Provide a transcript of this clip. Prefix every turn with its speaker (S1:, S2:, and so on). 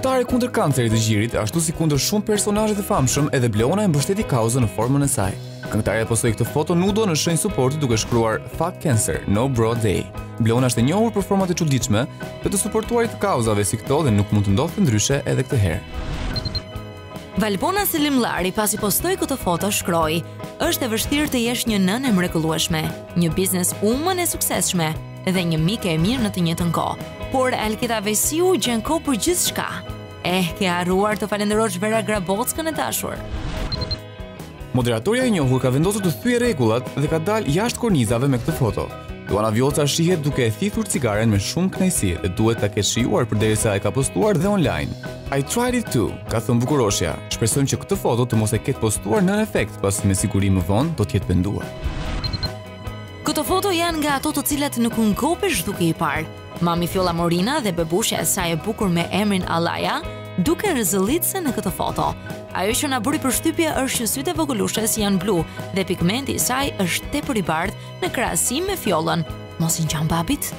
S1: Lojtare kundër kancerit të gjirit, ashtu si kundër shumë personazhe të famshëm, edhe Bleona e mbështeti kauzën në formën e saj. Këngëtarja postoi këtë foto nudo në shenjë suporti duke shkruar "Fuck Cancer, no bro day". Bleona është e njohur për format e çuditshme dhe të suportuarit të kauzave si këto dhe nuk mund të ndodhte ndryshe edhe këtë herë.
S2: Valpona Selimllari pasi postoi këtë foto shkroi: "Është e vështirë të jesh një nënë e mrekullueshme, një biznes woman e suksesshme dhe një mike e mirë në të njëjtën kohë. Por Alketa Vesiu gjen kohë për gjithçka. Ke harruar të falenderosh Vera Grabockën e dashur."
S1: Moderatorja e njohur ka vendosur të thyejë rregullat dhe ka dalë jashtë kornizave me këtë foto. Luana Vjoca shihet duke e thithur cigaren me shumë kënaqësi dhe duhet ta ketë shijuar përderisa e ka postuar dhe online. "I tried it too", ka thënë bukuroshja. Shpresojmë që këtë foto të mos e ketë postuar në efekt, pasi me siguri më vonë do të jetë penduar.
S2: Këto foto janë nga ato të cilat nuk ngopesh duke i parë. Mami Fjolla Morina dhe bebushja e saj e bukur me emrin Allaja duke rrezëllitse në këtë foto. Ajo që na bëri përshtypje është që sytë e vogëlushës janë blu dhe pigmenti i saj është tepër i bardhë në krahasim me Fjollën. Mos i ngjan babit.